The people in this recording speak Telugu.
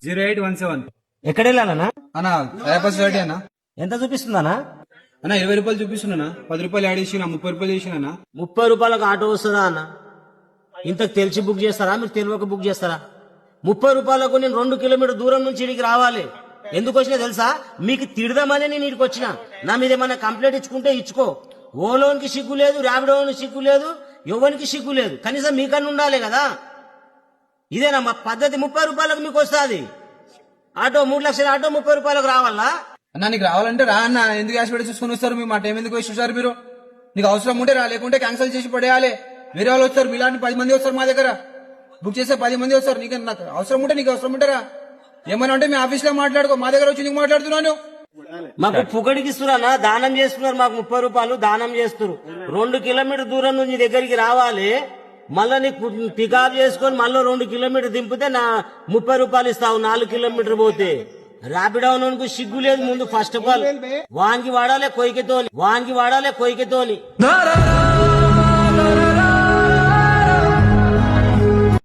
0817 ఎక్కడ వెళ్ళాలన్నా? అన్న రేపస్ రెడీ అన్న. ఎంత చూపిస్తుందన్నా? అన్న 20 రూపాయలు చూపిస్తున్నా, 10 రూపాయలు యాడ్ చేసిన, 30 రూపాయలు చేసిన. 30 రూపాయలకు ఆటో వస్తుందా అన్న? ఇంతకు తెలిసి బుక్ చేస్తారా, మీరు తెలియక బుక్ చేస్తారా? 30 రూపాయలకు నేను 2 కిలోమీటర్ దూరం నుంచి ఇడికి రావాలి. ఎందుకు వచ్చినా తెలుసా? మీకు తిడదామని నేను ఇడికి వచ్చిన. నా మీద ఏమన్నా కంప్లైంట్ ఇచ్చుకుంటే ఇచ్చుకో. ఓలోనికి సిగ్గు లేదు, ర్యాపిడోనికి సిగ్గు లేదు, ఎవరికి సిగ్గు లేదు. కనీసం మీకన్నా ఉండాలి కదా. ఇదేనా మా పద్ధతి? 30 రూపాయలకు మీకు వస్తుంది ఆటో. 3 లక్షల ఆటో 30 రూపాయలకు రావాలా? అన్న నీకు రావాలంటే రా అన్న, ఎందుకు యాష్ పెట్టి చూసుకుని వస్తారు? మీ మా టైం ఎందుకు వేస్ట్ చూసారు మీరు? నీకు అవసరం ఉంటే రా, లేకుంటే క్యాన్సిల్ చేసి పడేయాలి. వేరే వాళ్ళు వస్తారు, మీలాంటి 10 మంది వస్తారు మా దగ్గర. బుక్ చేస్తే 10 మంది వస్తారు. నీకు నాకు అవసరం ఉంటే నీకు అవసరం ఉంటారా? ఏమన్నా ఉంటే మీ ఆఫీస్ లో మాట్లాడుకో, మా దగ్గర వచ్చి నీకు మాట్లాడుతున్నాను. మాకు పుగడికి ఇస్తున్నా, దానం చేస్తున్నారు. మాకు 30 రూపాయలు దానం చేస్తున్నారు. 2 కిలోమీటర్ దూరం నుంచి దగ్గరికి రావాలి. మళ్ళా నీకు పికప్ చేసుకొని మళ్ళీ 2 కిలోమీటర్ దింపితే నా 30 రూపాయలు ఇస్తావు. 4 కిలోమీటర్ పోతే ర్యాపిడోనుకు సిగ్గు లేదు. ముందు ఫస్ట్ ఆఫ్ ఆల్ వాంగి వాడాలి కొయ్యతోని.